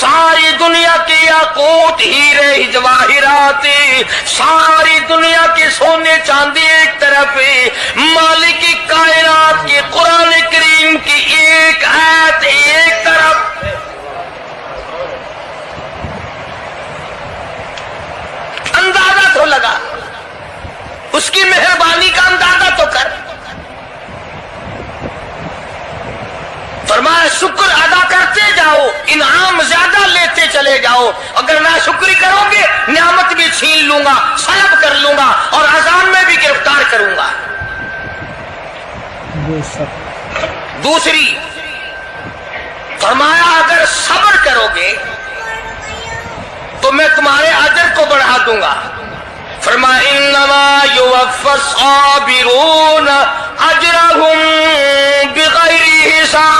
ساری دنیا کی یاقوت ہیرے جواہرات، ساری دنیا کے سونے چاندی ایک طرف، مالک کائنات کی قرآن کریم کی ایک آیت ایک طرف۔ اندازہ تو لگا، اس کی مہربانی کا اندازہ تو کر۔ فرمایا شکر ادا کرتے جاؤ، انعام زیادہ لیتے چلے جاؤ، اگر نہ شکری کرو گے نعمت بھی چھین لوں گا، سلب کر لوں گا اور عذاب میں بھی گرفتار کروں گا۔ دوسری فرمایا اگر صبر کرو گے تو میں تمہارے اجر کو بڑھا دوں گا۔ فرمایا انما یوفی الصابرون اجرهم بغیر حساب،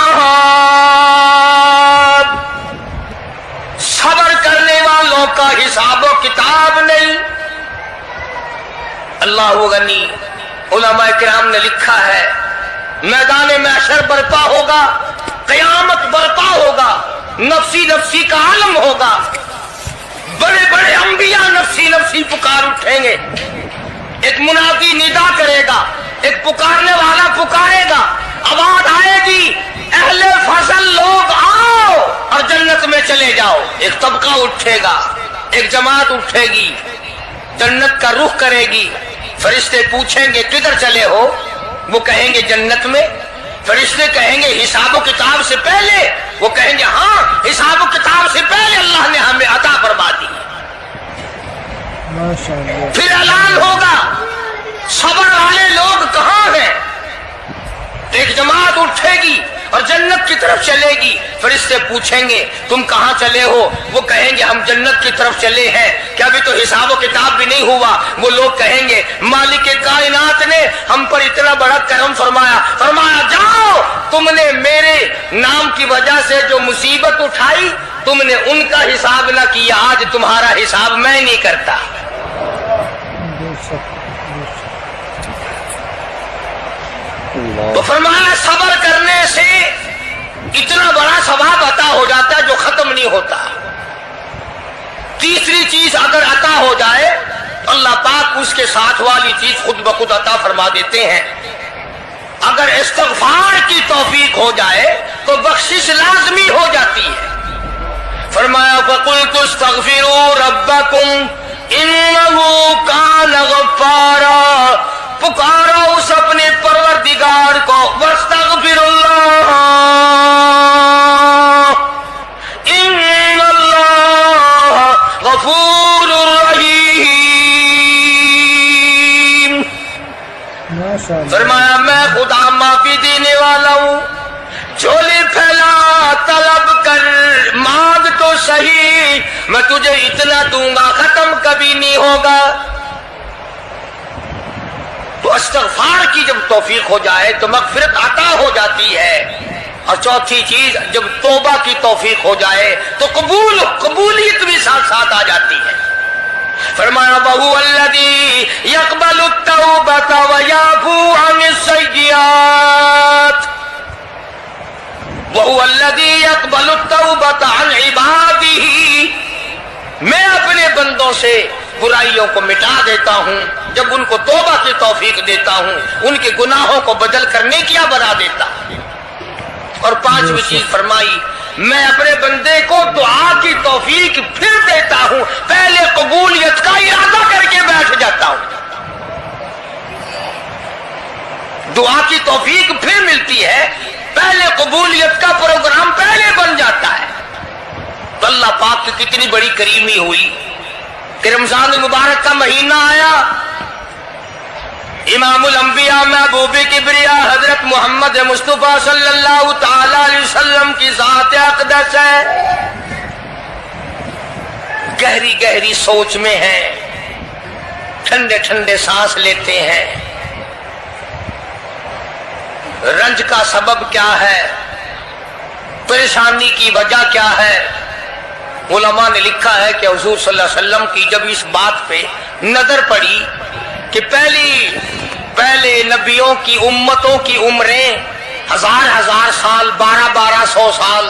صبر کرنے والوں کا حساب و کتاب نہیں۔ اللہ غنی، علماء کرام نے لکھا ہے میدان محشر برپا ہوگا، قیامت برپا ہوگا، نفسی نفسی کا عالم ہوگا، بڑے بڑے انبیاء نفسی نفسی پکار اٹھیں گے، ایک منادی ندا کرے گا، ایک پکارنے والا پکارے گا، آواز آئے گی اہل فضل لوگ آؤ اور جنت میں چلے جاؤ۔ ایک طبقہ اٹھے گا، ایک جماعت اٹھے گی، جنت کا رخ کرے گی، فرشتے پوچھیں گے کدھر چلے ہو؟ وہ کہیں گے جنت میں۔ فرشتے کہیں گے حساب و کتاب سے پہلے؟ وہ کہیں گے ہاں حساب و کتاب سے پہلے اللہ نے ہمیں عطا فرما دی۔ پھر اعلان ہوگا صبر والے لوگ کہاں ہیں؟ ایک جماعت اٹھے گی اور جنت کی طرف چلے گی، فرشتے پوچھیں گے تم کہاں چلے ہو؟ وہ کہیں گے ہم جنت کی طرف چلے ہیں، کیا ابھی تو حساب و کتاب بھی نہیں ہوا؟ وہ لوگ کہیں گے مالک کائنات نے ہم پر اتنا بڑا کرم فرمایا، فرمایا جاؤ تم نے میرے نام کی وجہ سے جو مصیبت اٹھائی تم نے ان کا حساب نہ کیا، آج تمہارا حساب میں نہیں کرتا۔ تو فرمایا صبر کرنے سے اتنا بڑا ثواب عطا ہو جاتا ہے جو ختم نہیں ہوتا۔ تیسری چیز اگر عطا ہو جائے تو اللہ پاک اس کے ساتھ والی چیز خود بخود عطا فرما دیتے ہیں۔ اگر استغفار کی توفیق ہو جائے تو بخشش لازمی ہو جاتی ہے۔ فرمایا فَقُلْتُ اسْتَغْفِرُوا رَبَّكُمْ إِنَّهُ كَانَ غَفَّارًا، پکارو اس اپنے پروردگار کو، وَاسْتَغْفِرُ اللَّهَ إِنَّ اللَّهَ غَفُورٌ رَحِيمٌ۔ فرمایا میں خدا معافی دینے والا ہوں، جھولی پھیلا طلب کر، مانگ تو صحیح، میں تجھے اتنا دوں گا ختم کبھی نہیں ہوگا۔ تو استغفار کی جب توفیق ہو جائے تو مغفرت عطا ہو جاتی ہے۔ اور چوتھی چیز جب توبہ کی توفیق ہو جائے تو قبولیت بھی ساتھ ساتھ آ جاتی ہے۔ فرمایا وَهُوَ الَّذِي يَقْبَلُ التَّوْبَةَ وَيَعْفُو عَنِ السَّيِّئَاتِ، وَهُوَ الَّذِي يَقْبَلُ التَّوْبَةَ عَنْ عِبَادِهِ، میں اپنے بندوں سے برائیوں کو مٹا دیتا ہوں جب ان کو توبہ کی توفیق دیتا ہوں، ان کے گناہوں کو بدل کر نیکیاں بنا دیتا ہوں۔ اور پانچویں چیز فرمائی میں اپنے بندے کو دعا کی توفیق پھر دیتا ہوں، پہلے قبولیت کا ارادہ کر کے بیٹھ جاتا ہوں، دعا کی توفیق پھر ملتی ہے، پہلے قبولیت کا پروگرام پہلے بن جاتا ہے۔ تو اللہ پاک کی کتنی بڑی کریمی ہوئی کہ رمضان المبارک کا مہینہ آیا، امام الانبیاء محبوب کبریا حضرت محمد مصطفیٰ صلی اللہ تعالی علیہ وسلم کی ذات اقدس ہے، گہری گہری سوچ میں ہیں، ٹھنڈے ٹھنڈے سانس لیتے ہیں۔ رنج کا سبب کیا ہے؟ پریشانی کی وجہ کیا ہے؟ علماء نے لکھا ہے کہ حضور صلی اللہ علیہ وسلم کی جب اس بات پہ نظر پڑی کہ پہلے نبیوں کی امتوں کی عمریں 1000 سال 1200 سال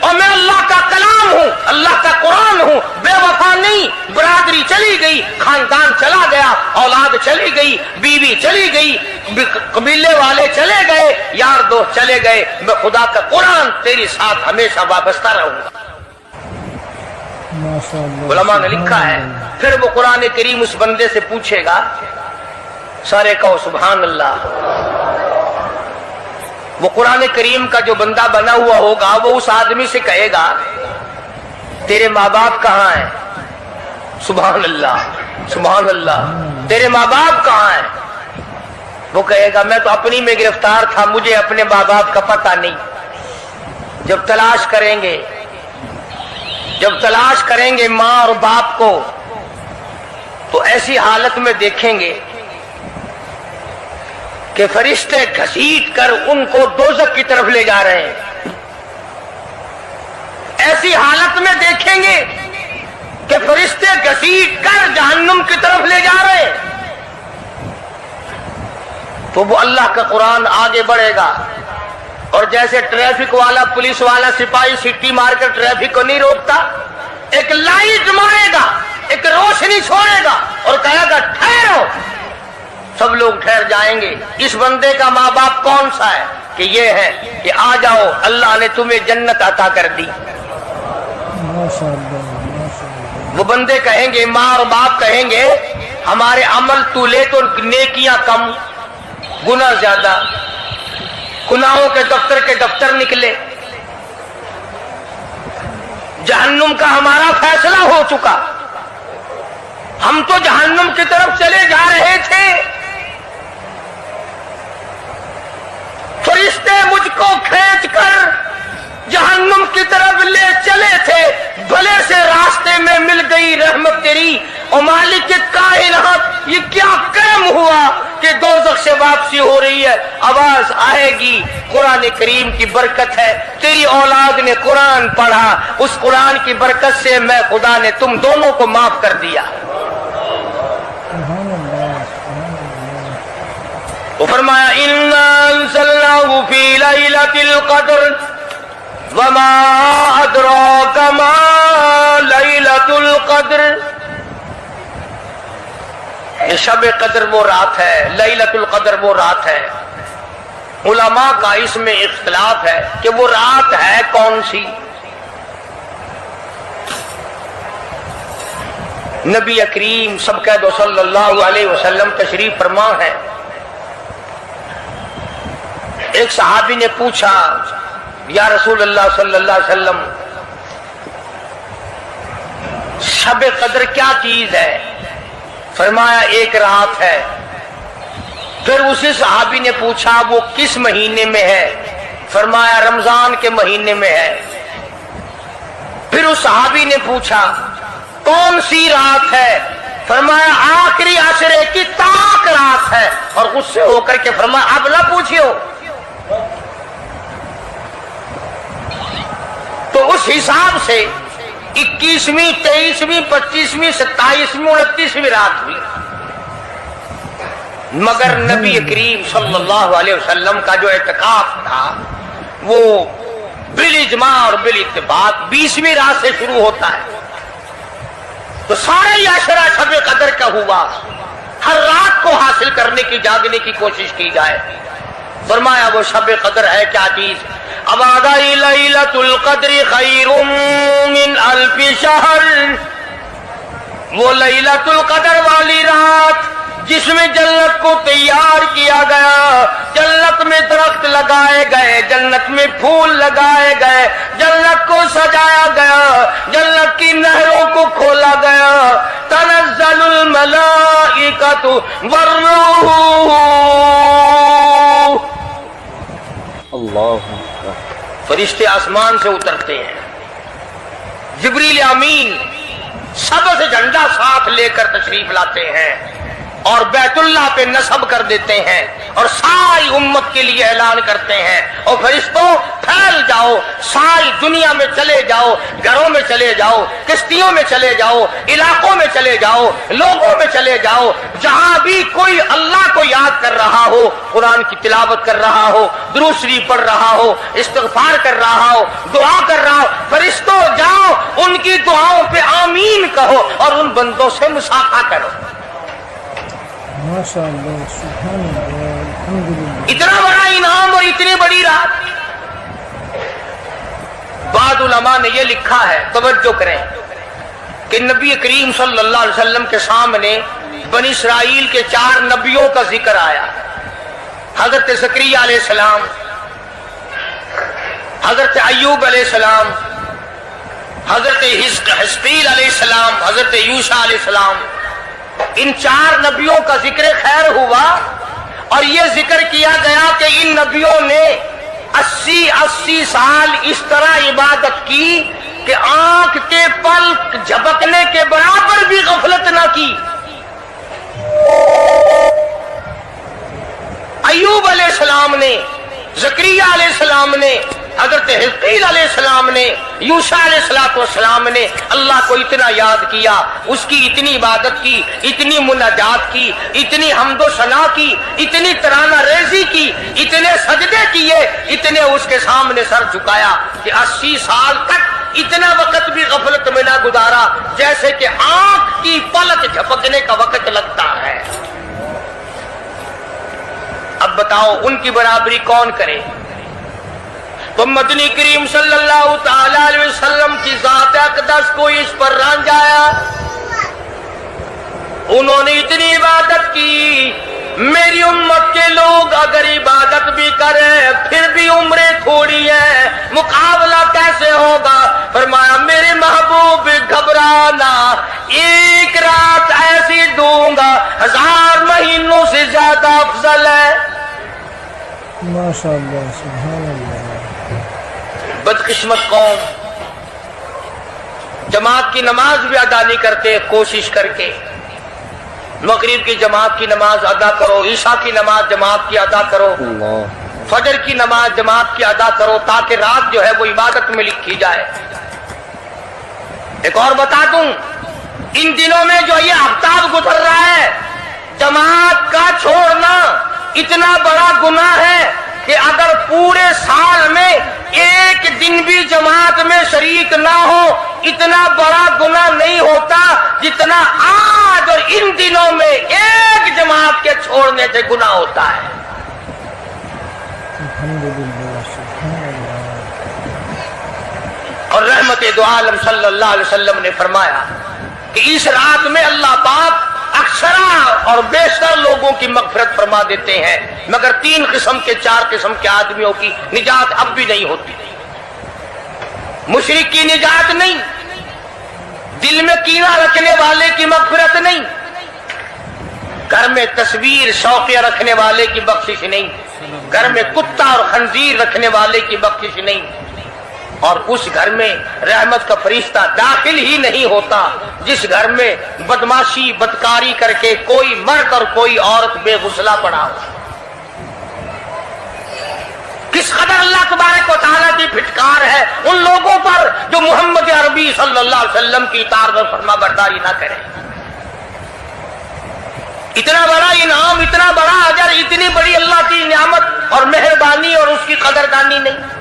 اور میں اللہ کا کلام ہوں، اللہ کا قرآن ہوں، بے وفا نہیں۔ برادری چلی گئی، خاندان چلا گیا، اولاد چلی گئی، بیوی چلی گئی، قبیلے والے چلے گئے، یار دوست چلے گئے، میں خدا کا قرآن تیری ساتھ ہمیشہ وابستہ رہوں گا۔ علماء نے لکھا ہے پھر وہ قرآن کریم اس بندے سے پوچھے گا، سارے کہو سبحان اللہ۔ وہ قرآن کریم کا جو بندہ بنا ہوا ہوگا وہ اس آدمی سے کہے گا تیرے ماں باپ کہاں ہیں؟ سبحان اللہ سبحان اللہ، تیرے ماں باپ کہاں ہیں؟ وہ کہے گا میں تو اپنی میں گرفتار تھا، مجھے اپنے ماں باپ کا پتہ نہیں۔ جب تلاش کریں گے ماں اور باپ کو تو ایسی حالت میں دیکھیں گے کہ فرشتے گھسیٹ کر ان کو دوزخ کی طرف لے جا رہے ہیں۔ ایسی حالت میں دیکھیں گے کہ فرشتے گھسیٹ کر جہنم کی طرف لے جا رہے ہیں، تو وہ اللہ کا قرآن آگے بڑھے گا، اور جیسے ٹریفک والا، پولیس والا، سپاہی سٹی مار کر ٹریفک کو نہیں روکتا، ایک لائٹ مارے گا، ایک روشنی چھوڑے گا اور کہے گا ٹھہرو، سب لوگ ٹھہر جائیں گے۔ اس بندے کا ماں باپ کون سا ہے؟ کہ یہ ہے کہ آ جاؤ، اللہ نے تمہیں جنت عطا کر دی۔ وہ بندے کہیں گے، ماں اور باپ کہیں گے ہمارے عمل تو لے تو نیکیاں کم، گناہ زیادہ، گناہوں کے دفتر نکلے، جہنم کا ہمارا فیصلہ ہو چکا، ہم تو جہنم کی طرف چلے جا رہے تھے، فرشتے مجھ کو کھینچ کر جہنم کی طرف لے چلے تھے، بھلے سے راستے میں مل گئی رحمت تیری، اور مالک کائنات یہ کیا کرم ہوا کہ دوزخ سے واپسی ہو رہی ہے، آواز آئے گی، قرآن کریم کی برکت ہے، تیری اولاد نے قرآن پڑھا، اس قرآن کی برکت سے میں خدا نے تم دونوں کو معاف کر دیا۔ وہ فرمایا اِنَّا أَنزَلْنَاهُ فِي لَيْلَةِ الْقَدْرِ وَمَا أَدْرَاكَ مَا لَيْلَةُ الْقَدْرِ۔ یہ شب قدر وہ رات ہے، لیلۃ القدر وہ رات ہے۔ علماء کا اس میں اختلاف ہے کہ وہ رات ہے کون سی۔ نبی کریم سب کہہ دو صلی اللہ علیہ وسلم تشریف فرما ہے۔ ایک صحابی نے پوچھا یا رسول اللہ صلی اللہ علیہ وسلم شب قدر کیا چیز ہے؟ فرمایا ایک رات ہے۔ پھر اسی صحابی نے پوچھا وہ کس مہینے میں ہے؟ فرمایا رمضان کے مہینے میں ہے۔ پھر اس صحابی نے پوچھا کون سی رات ہے؟ فرمایا آخری عشرے کی طاق رات ہے، اور غصے ہو کر کے فرمایا اب نہ پوچھیو۔ تو اس حساب سے 21ویں 23ویں 25ویں 27ویں 29ویں رات ہوئی، مگر نبی کریم صلی اللہ علیہ وسلم کا جو اعتکاف تھا وہ بالاجماع اور بالاتفاق 20ویں رات سے شروع ہوتا ہے، تو سارا یہ عشرہ شب قدر کا ہوا، ہر رات کو حاصل کرنے کی، جاگنے کی کوشش کی جائے۔ فرمایا وہ شب قدر ہے کیا چیز؟ ابادی لیلۃ القدر خیر من الف شہر، وہ لیلۃ القدر والی رات جس میں جنت کو تیار کیا گیا، جنت میں درخت لگائے گئے، جنت میں پھول لگائے گئے، جنت کو سجایا گیا، جنت کی نہروں کو کھولا گیا، تنزل الملائکۃ والروح، اللہ فرشتے آسمان سے اترتے ہیں، جبریل امین سب سے جھنڈا ساتھ لے کر تشریف لاتے ہیں، اور بیت اللہ پہ نصب کر دیتے ہیں اور ساری امت کے لیے اعلان کرتے ہیں، اور فرشتوں پھیل جاؤ، ساری دنیا میں چلے جاؤ، گھروں میں چلے جاؤ، کشتیوں میں چلے جاؤ، علاقوں میں چلے جاؤ، لوگوں میں چلے جاؤ، جہاں بھی کوئی اللہ کو یاد کر رہا ہو، قرآن کی تلاوت کر رہا ہو، درود شریف پڑھ رہا ہو، استغفار کر رہا ہو، دعا کر رہا ہو، فرشتوں جاؤ ان کی دعاؤں پہ آمین کہو اور ان بندوں سے مصافحہ کرو۔ ماشاء اللہ، سبحان اللہ، الحمدللہ۔ اتنا بڑا انعام اور اتنی بڑی رات۔ بعض علماء نے یہ لکھا ہے، توجہ کریں، کہ نبی کریم صلی اللہ علیہ وسلم کے سامنے بنی اسرائیل کے 4 نبیوں کا ذکر آیا، حضرت زکریا علیہ السلام، حضرت ایوب علیہ السلام، حضرت حزقیل علیہ السلام، حضرت یوشع علیہ السلام۔ ان 4 نبیوں کا ذکر خیر ہوا، اور یہ ذکر کیا گیا کہ ان نبیوں نے 80 سال اس طرح عبادت کی کہ آنکھ کے پلک جھپکنے کے برابر بھی غفلت نہ کی۔ ایوب علیہ السلام نے، زکریا علیہ السلام نے، حضرت حزقیل علیہ السلام نے، یوشع علیہ السلام نے اللہ کو اتنا یاد کیا، اس کی اتنی عبادت کی، اتنی مناجات کی، اتنی حمد و ثنا کی، اتنی ترانہ ریزی کی، اتنے سجدے کیے، اتنے اس کے سامنے سر جھکایا کہ 80 سال تک اتنا وقت بھی غفلت میں نہ گزارا جیسے کہ آنکھ کی پلک جھپکنے کا وقت لگتا ہے۔ اب بتاؤ ان کی برابری کون کرے؟ تو مدنی کریم صلی اللہ تعالی علیہ وسلم کی ذات اقدس کو اس پر رانجایا، انہوں نے اتنی عبادت کی۔ میری امت کے لوگ اگر عبادت بھی کریں پھر بھی عمریں تھوڑی ہیں، مقابلہ کیسے ہوگا؟ فرمایا میرے محبوب گھبرانا، ایک رات ایسی دوں گا 1000 مہینوں سے زیادہ افضل ہے۔ ماشاء اللہ، سبحان اللہ۔ بدقسمت قوم جماعت کی نماز بھی ادا نہیں کرتے، کوشش کر کے مغرب کی جماعت کی نماز ادا کرو، عشاء کی نماز جماعت کی ادا کرو، فجر کی نماز جماعت کی ادا کرو، تاکہ رات جو ہے وہ عبادت میں لکھی جائے۔ ایک اور بتا دوں، ان دنوں میں جو یہ آفتاب گزر رہا ہے، جماعت کا چھوڑنا اتنا بڑا گناہ ہے کہ اگر پورے سال میں ایک دن بھی جماعت میں شریک نہ ہو، اتنا بڑا گناہ نہیں ہوتا جتنا آج اور ان دنوں میں ایک جماعت کے چھوڑنے سے گناہ ہوتا ہے۔ الحمدللہ، سبحان اللہ۔ اور رحمت دو عالم صلی اللہ علیہ وسلم نے فرمایا کہ اس رات میں اللہ پاک اکثرا اور بیشتر لوگوں کی مغفرت فرما دیتے ہیں، مگر 3 قسم کے 4 قسم کے آدمیوں کی نجات اب بھی نہیں ہوتی۔ مشرک کی نجات نہیں، دل میں کینہ رکھنے والے کی مغفرت نہیں، گھر میں تصویر شوقیہ رکھنے والے کی بخشش نہیں، گھر میں کتا اور خنزیر رکھنے والے کی بخشش نہیں، اور اس گھر میں رحمت کا فرشتہ داخل ہی نہیں ہوتا جس گھر میں بدماشی بدکاری کر کے کوئی مرد اور کوئی عورت بے غسلہ پڑا ہو۔ کس قدر اللہ تبارک و تعالیٰ کی پھٹکار ہے ان لوگوں پر جو محمد عربی صلی اللہ علیہ وسلم کی اطاعت اور فرما برداری نہ کرے۔ اتنا بڑا انعام، اتنا بڑا اجر، اتنی بڑی اللہ کی نعمت اور مہربانی اور اس کی قدردانی نہیں۔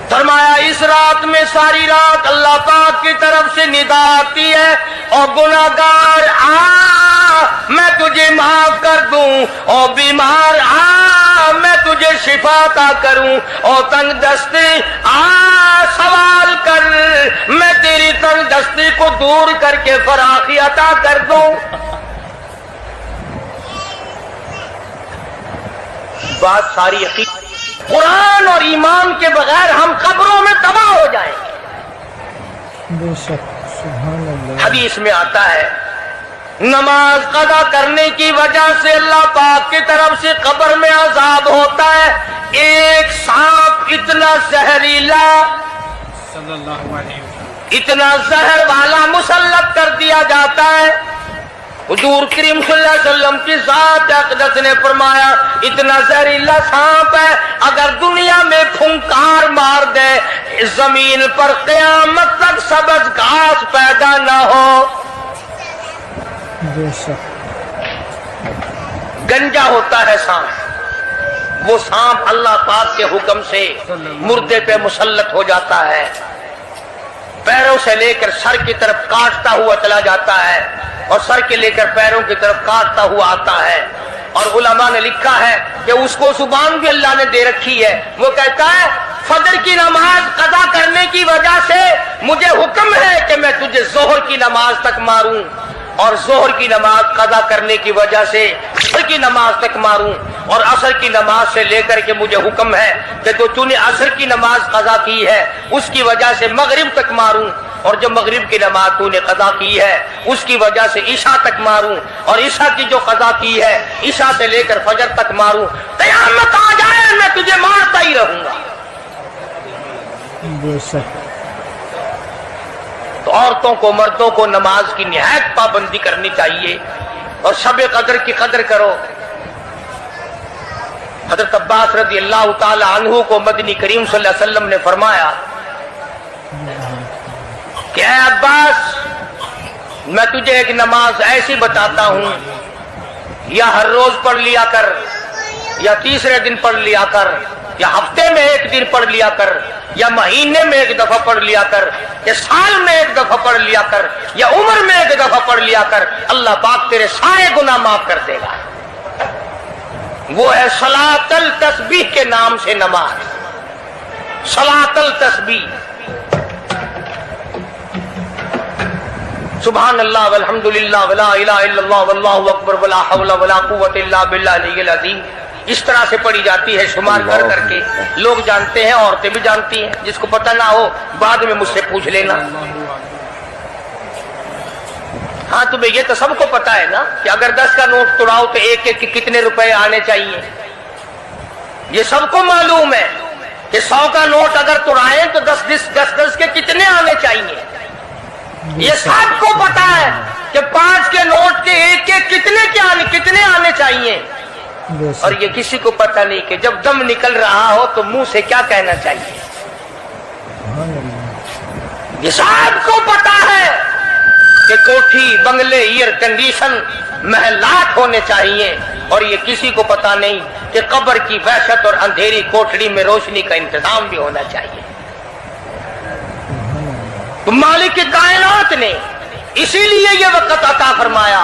فرمایا اس رات میں ساری رات اللہ پاک کی طرف سے ندا آتی ہے، اور گناہگار آ میں تجھے معاف کر دوں، اور بیمار آ میں تجھے شفا عطا کروں، اور تنگ دستی آ سوال کر میں تیری تنگ دستی کو دور کر کے فراخی عطا کر دوں۔ بات ساری یقین، قرآن اور ایمان کے بغیر ہم قبروں میں تباہ ہو جائیں گے۔ بے شک، سبحان اللہ۔ حدیث میں آتا ہے نماز قضا کرنے کی وجہ سے اللہ پاک کی طرف سے قبر میں عذاب ہوتا ہے، ایک سانپ اتنا زہریلا، اتنا زہر والا مسلط کر دیا جاتا ہے حضور کریم صلی اللہ علیہ وسلم کی ذات اقدس نے فرمایا اتنا زہریلا سانپ ہے اگر دنیا میں پھنکار مار دے زمین پر قیامت تک سبز گھاس پیدا نہ ہو. بے شک. گنجا ہوتا ہے سانپ، وہ سانپ اللہ پاک کے حکم سے مردے پہ مسلط ہو جاتا ہے، پیروں سے لے کر سر کی طرف کاٹتا ہوا چلا جاتا ہے اور سر کے لے کر پیروں کی طرف کاٹتا ہوا آتا ہے. اور علماء نے لکھا ہے کہ اس کو زبان بھی اللہ نے دے رکھی ہے. وہ کہتا ہے فجر کی نماز قضا کرنے کی وجہ سے مجھے حکم ہے کہ میں تجھے ظہر کی نماز تک ماروں، اور ظہر کی نماز قضا کرنے کی وجہ سے عصر کی نماز تک ماروں، اور عصر کی نماز سے لے کر کے مجھے حکم ہے کہ تو نے عصر کی نماز قضا کی ہے اس کی وجہ سے مغرب تک ماروں، اور جو مغرب کی نماز تو نے قضا کی ہے اس کی وجہ سے عشاء تک ماروں، اور عشاء کی جو قضا کی ہے عشاء سے لے کر فجر تک ماروں. قیامت آ جائے میں تجھے مارتا ہی رہوں گا. بے شک. تو عورتوں کو مردوں کو نماز کی نہایت پابندی کرنی چاہیے اور شب قدر کی قدر کرو. حضرت عباس رضی اللہ تعالی عنہ کو مدنی کریم صلی اللہ علیہ وسلم نے فرمایا کہ اے عباس میں تجھے ایک نماز ایسی بتاتا ہوں، یا ہر روز پڑھ لیا کر، یا تیسرے دن پڑھ لیا کر، یا ہفتے میں ایک دن پڑھ لیا کر، یا مہینے میں ایک دفعہ پڑھ لیا کر، یا سال میں ایک دفعہ پڑھ لیا کر، یا عمر میں ایک دفعہ پڑھ لیا کر، اللہ پاک تیرے سارے گناہ معاف کر دے گا. وہ ہے صلاۃ التسبیح کے نام سے نماز. صلاۃ التسبیح. سبحان اللہ والحمد للہ ولا الہ الا اللہ واللہ اکبر ولا حول ولا قوت الا باللہ العلی العظیم. اس طرح سے پڑھی جاتی ہے شمار کر کر کے. لوگ جانتے ہیں، عورتیں بھی جانتی ہیں. جس کو پتہ نہ ہو بعد میں مجھ سے پوچھ لینا. ہاں تمہیں یہ تو سب کو پتا ہے نا کہ اگر 10 کا نوٹ توڑاؤ تو ایک ایک کے کتنے روپے آنے چاہیے. یہ سب کو معلوم ہے کہ 100 کا نوٹ اگر توڑائیں تو 10 کے کتنے آنے چاہیے. یہ سب کو پتا ہے کہ 5 کے نوٹ کے ایک ایک کتنے آنے چاہیے. اور یہ کسی کو پتہ نہیں کہ جب دم نکل رہا ہو تو منہ سے کیا کہنا چاہیے. یہ سب کو پتا ہے کہ کوٹھی، بنگلے، ایئر کنڈیشن، محلات ہونے چاہیے. اور یہ کسی کو پتا نہیں کہ قبر کی وحشت اور اندھیری کوٹھڑی میں روشنی کا انتظام بھی ہونا چاہیے. تو مالک کائنات نے اسی لیے یہ وقت عطا فرمایا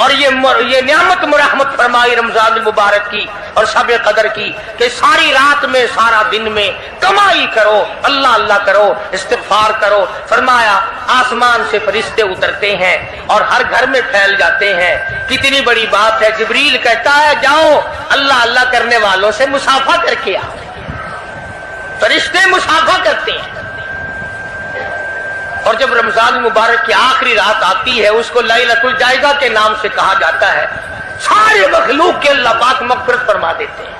اور یہ نعمت مرحمت فرمائی رمضان المبارک کی اور شب قدر کی کہ ساری رات میں سارا دن میں کمائی کرو، اللہ اللہ کرو، استغفار کرو. فرمایا آسمان سے فرشتے اترتے ہیں اور ہر گھر میں پھیل جاتے ہیں. کتنی بڑی بات ہے. جبریل کہتا ہے جاؤ اللہ اللہ کرنے والوں سے مصافحہ کر کے آؤ. فرشتے مصافحہ کرتے ہیں. اور جب رمضان مبارک کی آخری رات آتی ہے اس کو لیلۃ الجائزہ کے نام سے کہا جاتا ہے. سارے مخلوق کے اللہ پاک مغفرت فرما دیتے ہیں،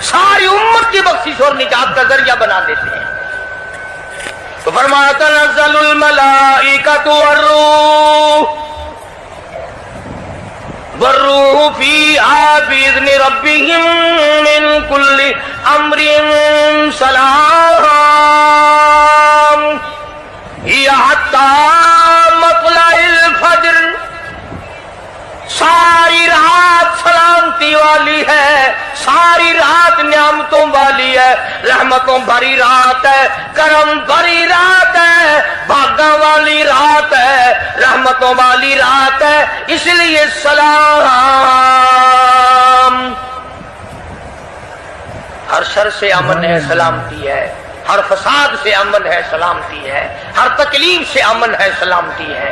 ساری امت کی بخشش اور نجات کا ذریعہ بنا دیتے ہیں. تو فرمایا تنزل الملائکۃ والروح فیہا بإذن ربہم من کل امر سلام مطلع الفجر. ساری رات سلامتی والی ہے، ساری رات نعمتوں والی ہے، رحمتوں بھری رات ہے، کرم بھری رات ہے، بھاگا والی رات ہے، رحمتوں والی رات ہے. اس لیے سلام. ہر شر سے امن ہے، سلامتی ہے. ہر فساد سے امن ہے، سلامتی ہے. ہر تکلیف سے امن ہے، سلامتی ہے.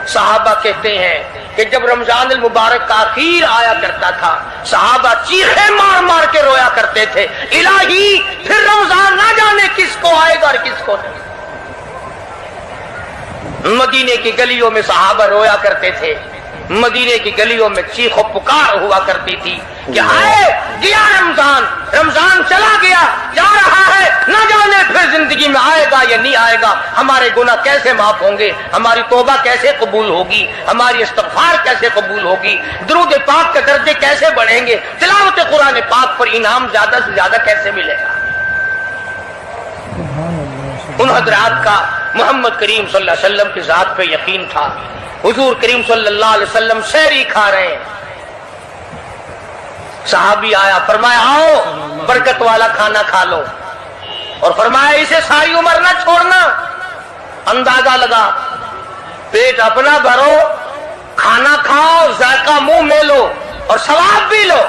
صحابہ کہتے ہیں کہ جب رمضان المبارک کا اخیر آیا کرتا تھا صحابہ چیخے مار مار کے رویا کرتے تھے، الہی پھر رمضان نہ جانے کس کو آئے گا اور کس کو نہیں. مدینے کی گلیوں میں صحابہ رویا کرتے تھے، مدینے کی گلیوں میں چیخ و پکار ہوا کرتی تھی کہ آئے گیا رمضان، رمضان چلا گیا، جا رہا ہے، نہ جانے پھر زندگی میں آئے گا یا لیے نہیں آئے گا ہمارے گناہ کیسے معاف ہوں گے, ہماری توبہ کیسے قبول ہوگی, ہماری استغفار کیسے قبول ہوگی, درود پاک کے درجے کیسے بڑھیں گے, تلاوت قرآن پاک پر انعام زیادہ سے زیادہ کیسے ملے گا. ان حضرات کا محمد کریم صلی اللہ علیہ وسلم کی ذات پہ یقین تھا. حضور کریم صلی اللہ علیہ وسلم سحری کھا رہے ہیں, صحابی آیا, فرمایا آؤ برکت والا کھانا کھا لو, اور فرمایا اسے ساری عمر نہ چھوڑنا. اندازہ لگا, پیٹ اپنا بھرو, کھانا کھاؤ, ذائقہ منہ میں لو اور ثواب بھی لو,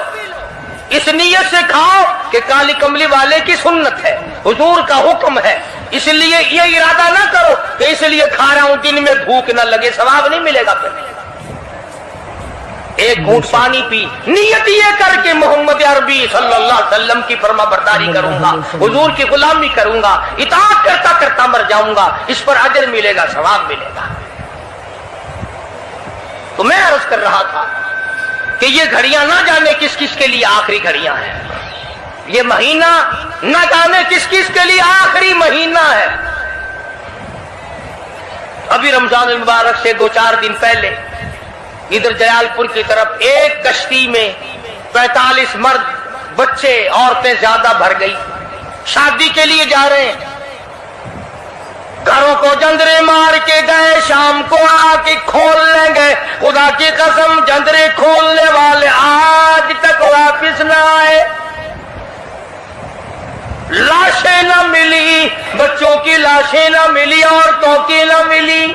اس نیت سے کھاؤ کہ کالی کملی والے کی سنت ہے, حضور کا حکم ہے, اس لیے یہ ارادہ نہ کرو کہ اس لیے کھا رہا ہوں دن میں بھوک نہ لگے, ثواب نہیں ملے گا. پھر ایک گھونٹ پانی پی, نیت یہ کر کے محمد عربی صلی اللہ علیہ وسلم کی فرما برداری کروں گا, حضور کی غلامی کروں گا, اطاعت کرتا کرتا مر جاؤں گا, اس پر اجر ملے گا, ثواب ملے گا. تو میں عرض کر رہا تھا کہ یہ گھڑیاں نہ جانے کس کس کے لیے آخری گھڑیاں ہیں, یہ مہینہ نہ جانے کس کس کے لیے آخری مہینہ ہے. ابھی رمضان المبارک سے 2-4 دن پہلے ادھر جلال پور کی طرف ایک کشتی میں 45 مرد, بچے, عورتیں زیادہ بھر گئی, شادی کے لیے جا رہے ہیں. گھروں کو جندرے مار کے گئے, شام کو آ کے کھول لیں گے, خدا کی قسم جندرے کھولنے والے آج تک واپس نہ آئے. لاشیں نہ ملی, بچوں کی لاشیں نہ ملی, عورتوں کی نہ ملی.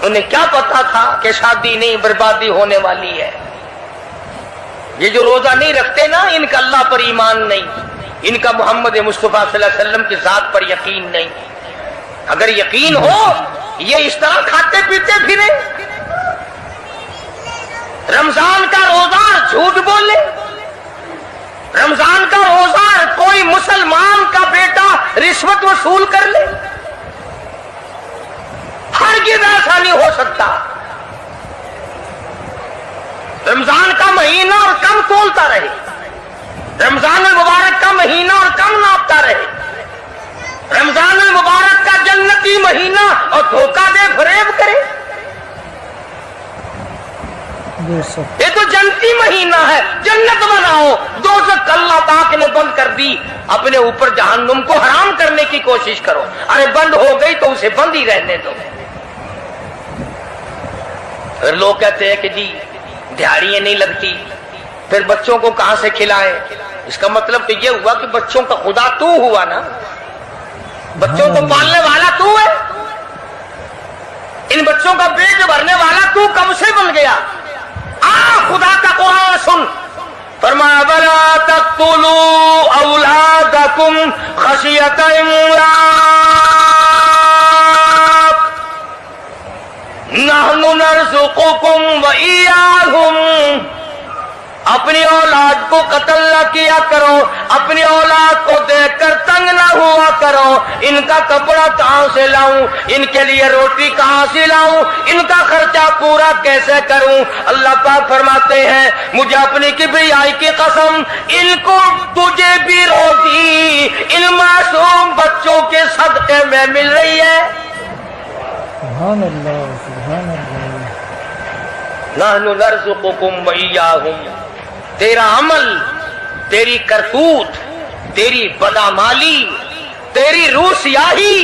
انہیں کیا پتا تھا کہ شادی نہیں, بربادی ہونے والی ہے. یہ جو روزہ نہیں رکھتے نا, ان کا اللہ پر ایمان نہیں, ان کا محمد مصطفیٰ صلی اللہ علیہ وسلم کی ذات پر یقین نہیں. اگر یقین ہو یہ اس طرح کھاتے پیتے پھرے, رمضان کا روزہ جھوٹ بولے, رمضان کا روزہ کوئی مسلمان کا بیٹا رشوت وصول کر لے, ہرگز ایسا نہیں ہو سکتا. رمضان کا مہینہ اور کم تولتا رہے, رمضان المبارک کا مہینہ اور کم ناپتا رہے, رمضان المبارک کا جنتی مہینہ اور دھوکہ دے فریب کرے. یہ تو جنتی مہینہ ہے, جنت بناؤ, دوزخ اللہ پاک نے بند کر دی, اپنے اوپر جہنم کو حرام کرنے کی کوشش کرو. ارے بند ہو گئی تو اسے بند ہی رہنے دو. پھر لوگ کہتے ہیں کہ جی دیہڑیاں نہیں لگتی, پھر بچوں کو کہاں سے کھلائیں. اس کا مطلب تو یہ ہوا کہ بچوں کا خدا تو ہوا نا, بچوں کو پالنے والا تو ہے, ان بچوں کا پیٹ بھرنے والا تو کب سے بن گیا. خدا کا قرآن سن, فرمایا وَلَا تَقْتُلُوا أَوْلَادَكُمْ خَشْيَةَ إِمْلَاقٍ نَحْنُ نَرْزُقُكُمْ وَإِيَّاهُمْ. اپنی اولاد کو قتل نہ کیا کرو, اپنی اولاد کو دیکھ کر تنگ نہ ہوا کرو. ان کا کپڑا کہاں سے لاؤں, ان کے لیے روٹی کہاں سے لاؤں, ان کا خرچہ پورا کیسے کروں. اللہ پاک فرماتے ہیں مجھے اپنی کبریائی کی قسم, ان کو تجھے بھی روزی ان معصوم بچوں کے صدقے میں مل رہی ہے. سبحان اللہ, سبحان اللہ. نحن نرزقکم وإیاہم. تیرا عمل, تیری کرتوت, تیری بدعمالی, تیری روح سیاہی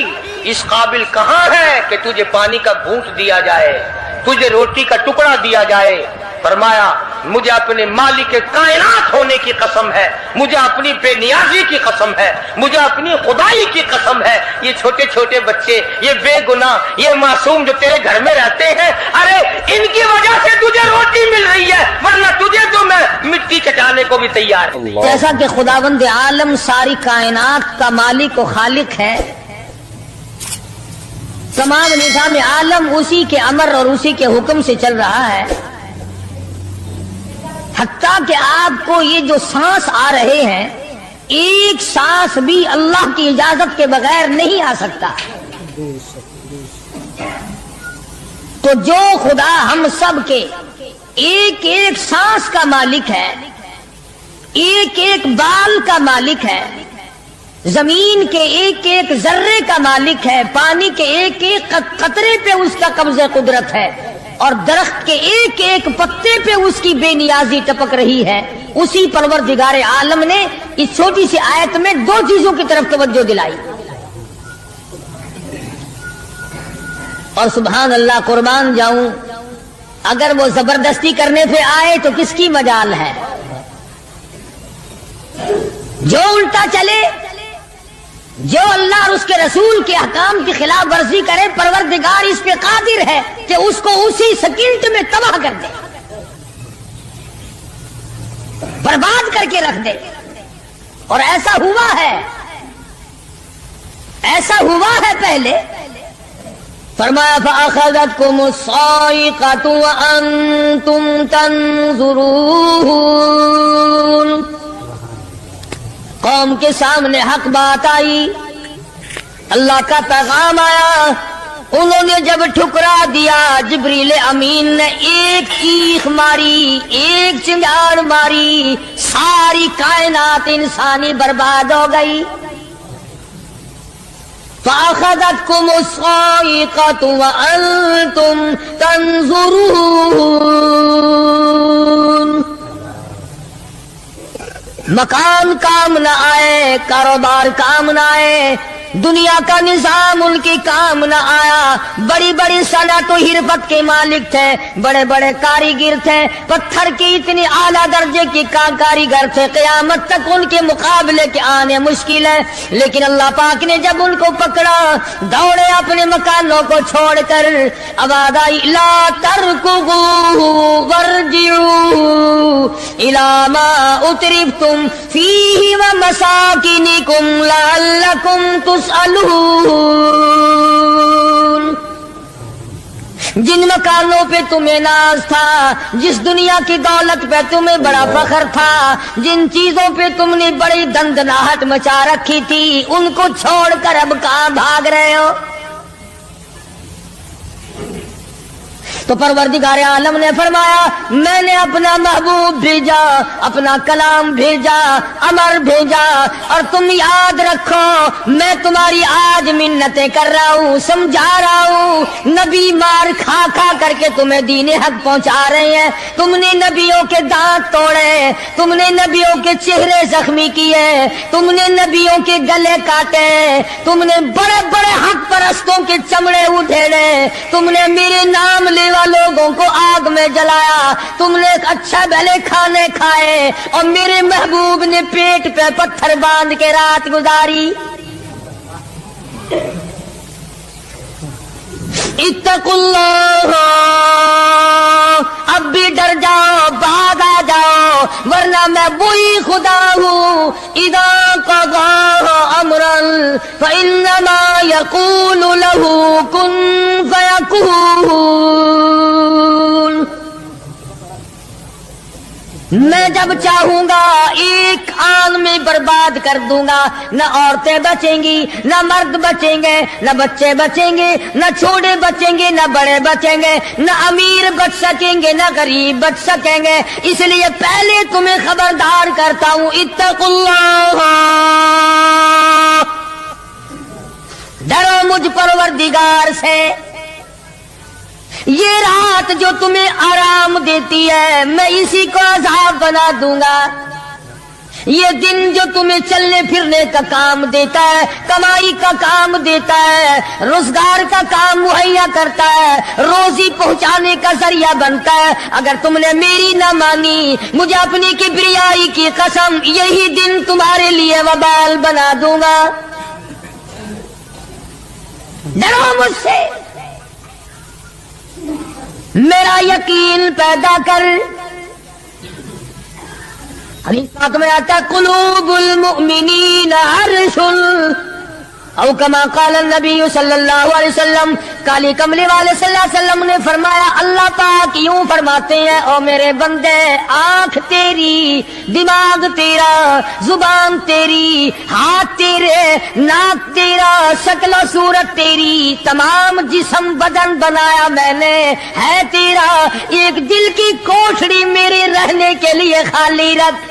اس قابل کہاں ہے کہ تجھے پانی کا گھونٹ دیا جائے, تجھے روٹی کا ٹکڑا دیا جائے. فرمایا مجھے اپنے مالک کائنات ہونے کی قسم ہے, مجھے اپنی بے نیازی کی قسم ہے, مجھے اپنی خدائی کی قسم ہے. یہ چھوٹے چھوٹے بچے, یہ بے گناہ, یہ معصوم جو تیرے گھر میں رہتے ہیں, ارے ان کی وجہ سے تجھے روٹی مل رہی ہے, ورنہ تجھے تو میں مٹی چٹانے کو بھی تیار ہوں. جیسا کہ خداوند عالم ساری کائنات کا مالک و خالق ہے, تمام نظام عالم اسی کے امر اور اسی کے حکم سے چل رہا ہے. حتیٰ کہ آپ کو یہ جو سانس آ رہے ہیں, ایک سانس بھی اللہ کی اجازت کے بغیر نہیں آ سکتا. تو جو خدا ہم سب کے ایک ایک سانس کا مالک ہے, ایک ایک بال کا مالک ہے, زمین کے ایک ایک ذرے کا مالک ہے، پانی کے ایک ایک قطرے پہ اس کا قبضہ قدرت ہے، اور درخت کے ایک ایک پتے پہ اس کی بے نیازی ٹپک رہی ہے. اسی پروردگار عالم نے اس چھوٹی سی آیت میں دو چیزوں کی طرف توجہ دلائی. اور سبحان اللہ، قربان جاؤں، اگر وہ زبردستی کرنے پہ آئے تو کس کی مجال ہے؟ جو الٹا چلے، جو اللہ اور اس کے رسول کے احکام کی خلاف ورزی کرے، پروردگار اس پہ قادر ہے کہ اس کو اسی سیکنڈ میں تباہ کر دے، برباد کر کے رکھ دے. اور ایسا ہوا ہے، ایسا ہوا ہے پہلے. فرمایا فَأَخَذَتْكُمُ الصَّاعِقَةُ وَأَنْتُمْ تَنْظُرُونَ. قوم کے سامنے حق بات آئی، اللہ کا پیغام آیا، انہوں نے جب ٹھکرا دیا، جبریل امین نے ایک چیخ ماری، ایک چنگاڑ ماری، ساری کائنات انسانی برباد ہو گئی. فَأَخَذَتْكُمُ الصَّاعِقَةُ وَأَنْتُمْ تَنْظُرُونَ. مکان کام نہ آئے، کاروبار کام نہ آئے، دنیا کا نظام ان کی کام نہ آیا. بڑی بڑی صنعت و حرفت کے مالک تھے، بڑے بڑے کاریگر تھے، پتھر کی اتنی اعلیٰ درجے کی کاریگر تھے، قیامت تک ان کے مقابلے کے آنے مشکل ہے. لیکن اللہ پاک نے جب ان کو پکڑا، دوڑے اپنے مکانوں کو چھوڑ کر، آواز آئی لا ترکضوا وارجعوا الی ما اترفتم فیہ ومساکنکم لعلکم تسألون. جن مکانوں پہ تمہیں ناز تھا، جس دنیا کی دولت پہ تمہیں بڑا فخر تھا، جن چیزوں پہ تم نے بڑی دندناہٹ مچا رکھی تھی، ان کو چھوڑ کر اب کہاں بھاگ رہے ہو؟ تو پروردگار عالم نے فرمایا میں نے اپنا محبوب بھیجا، اپنا کلام بھیجا، امر بھیجا، اور تم یاد رکھو میں تمہاری آج منتیں کر رہا ہوں، سمجھا رہا ہوں. نبی مار کھا کھا کر کے تمہیں دین حق پہنچا رہے ہیں، تم نے نبیوں کے دانت توڑے، تم نے نبیوں کے چہرے زخمی کیے، تم نے نبیوں کے گلے کاٹے، تم نے بڑے بڑے حق پرستوں کے چمڑے ادھیڑے، تم نے میرے نام لیوا لوگوں کو آگ میں جلایا، تم نے اچھا بھلے کھانے کھائے، اور میرے محبوب نے پیٹ پہ پتھر باندھ کے رات گزاری. اتقوا اللہ، اب بھی ڈر جاؤ، بھاگ آ جاؤ، ورنہ میں وہی خدا ہوں. اذا قضى امرا فانما يقول له كن فيكون. میں جب چاہوں گا ایک آن میں برباد کر دوں گا، نہ عورتیں بچیں گی، نہ مرد بچیں گے، نہ بچے بچیں گے، نہ چھوٹے بچیں گے، نہ بڑے بچیں گے، نہ امیر بچ سکیں گے، نہ غریب بچ سکیں گے. اس لیے پہلے تمہیں خبردار کرتا ہوں اتقوا اللہ، ڈرو مجھ پروردگار سے. یہ رات جو تمہیں آرام دیتی ہے میں اسی کو عذاب بنا دوں گا. یہ دن جو تمہیں چلنے پھرنے کا کام دیتا ہے، کمائی کا کام دیتا ہے، روزگار کا کام مہیا کرتا ہے، روزی پہنچانے کا ذریعہ بنتا ہے، اگر تم نے میری نہ مانی، مجھے اپنی کبریائی کی قسم یہی دن تمہارے لیے وبال بنا دوں گا. ڈرو مجھ سے، میرا یقین پیدا کر. حدیث پاک میں آتا قلوب المؤمنین عرش، او کما قال النبی صلی اللہ علیہ وسلم، کالی کملی والے صلی اللہ علیہ وسلم نے فرمایا اللہ پاک یوں فرماتے ہیں او میرے بندے، آنکھ تیری، دماغ تیرا، زبان تیری، ہاتھ تیرے، ناک تیرا، شکل و صورت تیری، تمام جسم بدن بنایا میں نے ہے تیرا، ایک دل کی کوٹھڑی میرے رہنے کے لیے خالی رکھ.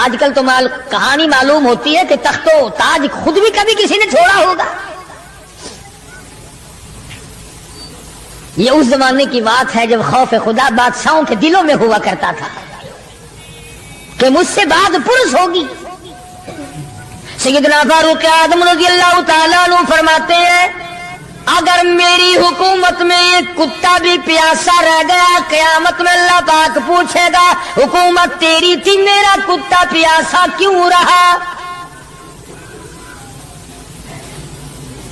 آج کل تو کہانی معلوم ہوتی ہے کہ تخت و تاج خود بھی کبھی کسی نے چھوڑا ہوگا. یہ اس زمانے کی بات ہے جب خوف خدا بادشاہوں کے دلوں میں ہوا کرتا تھا کہ مجھ سے بعد پرس ہوگی. سیدنا فاروق اعظم رضی اللہ تعالیٰ عنہ فرماتے ہیں اگر میری حکومت میں ایک کتا بھی پیاسا رہ گیا قیامت میں اللہ پاک پوچھے گا حکومت تیری تھی میرا کتا پیاسا کیوں رہا.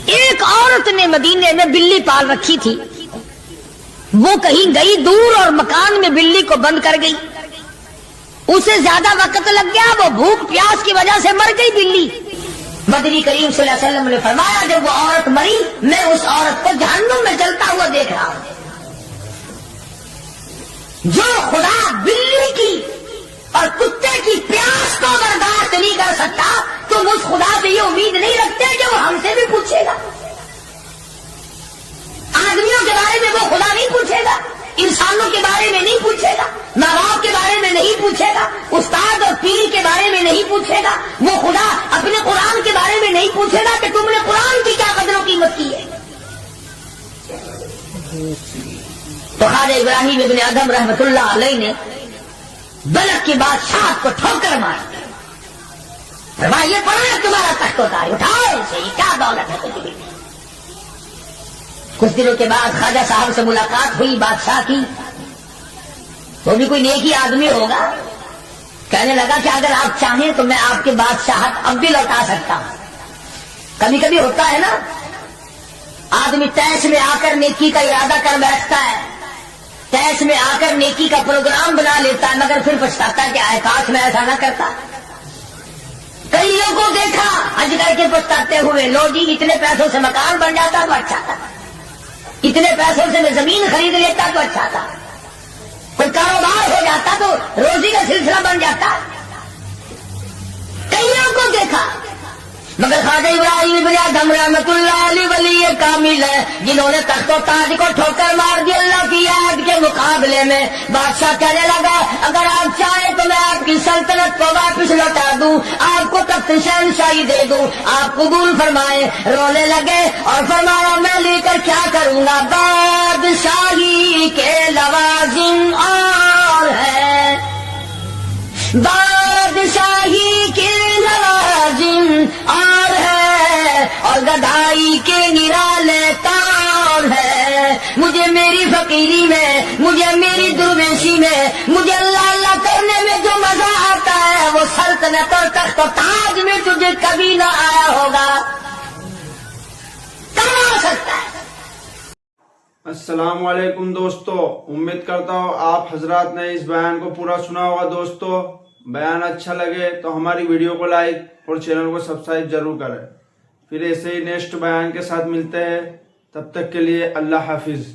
ایک عورت نے مدینے میں بلی پال رکھی تھی. وہ کہیں گئی دور اور مکان میں بلی کو بند کر گئی. اسے زیادہ وقت لگ گیا, وہ بھوک پیاس کی وجہ سے مر گئی بلی. بدری کریم صلی اللہ علیہ وسلم نے فرمایا جب وہ عورت مری میں اس عورت کو جہنم میں جلتا ہوا دیکھ رہا ہوں. جو خدا بلی کی اور کتے کی پیاس کو برداشت نہیں کر سکتا تم اس خدا سے یہ امید نہیں رکھتے کہ وہ ہم سے بھی پوچھے گا. آدمیوں کے بارے میں وہ خدا نہیں پوچھے گا, انسانوں کے بارے میں نہیں پوچھے گا, ماں باپ کے بارے میں نہیں پوچھے گا, استاد اور پیر کے بارے میں نہیں پوچھے گا. وہ خدا اپنے قرآن کے بارے میں نہیں پوچھے گا کہ تم نے قرآن کی کیا قدر و قیمت کی ہے. تو خواجہ ابراہیم ابن ادہم رحمت اللہ علیہ نے بلخ کی بادشاہ کو ٹھوکر ماری. فرمایا یہ پڑھا تمہارا تخت ہوتا ہے, اٹھاؤ اسے, یہ کیا دولت ہے تجھے. کچھ دنوں کے بعد خواجہ صاحب سے ملاقات ہوئی بادشاہ کی. وہ بھی کوئی نیکی آدمی ہوگا. کہنے لگا کہ اگر آپ چاہیں تو میں آپ کی بادشاہت اب بھی لوٹا سکتا ہوں. کبھی کبھی ہوتا ہے نا آدمی تیش میں آ کر نیکی کا ارادہ کر بیٹھتا ہے, تیش میں آ کر نیکی کا پروگرام بنا لیتا ہے, مگر پھر پچھتاتا ہے کہ آئے کاش میں ایسا نہ کرتا. کئی لوگوں کو دیکھا حج کر کے پچھتاتے ہوئے, لو جی اتنے پیسوں سے مکان بن جاتا تو اچھا تھا, اتنے پیسوں سے میں زمین خرید لیتا تو اچھا تھا, کوئی کاروبار ہو جاتا تو روزی کا سلسلہ بن جاتا. کئیوں کو دیکھا, مگر خواجہ ابراہیم بن ادہم رحمت اللہ علیہ ولی کامل ہے جنہوں نے تخت و تاج کو ٹھوکر مار دی. اللہ کی یاد کے مقابلے میں بادشاہ کہنے لگا اگر آپ چاہیں تو میں آپ کی سلطنت کو واپس لوٹا دوں, آپ کو تخت شہنشاہی دے دوں, آپ قبول فرمائیں. رونے لگے اور فرمایا میں لے کر کیا کروں گا, بادشاہی کے لوازم اور ہے, بادشاہی کے لوازم اور ہے, اور گدائی کے نرالے کام ہے. مجھے میری فقیری میں, مجھے میری درویشی میں, مجھے اللہ اللہ کرنے میں جو مزہ آتا ہے وہ سلطنت اور تخت و تاج میں تجھے کبھی نہ آیا ہوگا. کہاں ہو سکتا ہے. السلام علیکم دوستو, امید کرتا ہوں آپ حضرات نے اس بیان کو پورا سنا ہوگا. دوستو بیان اچھا لگے تو ہماری ویڈیو کو لائک اور چینل کو سبسکرائب ضرور کریں. پھر ایسے ہی نیکسٹ بیان کے ساتھ ملتے ہیں, تب تک کے لیے اللہ حافظ.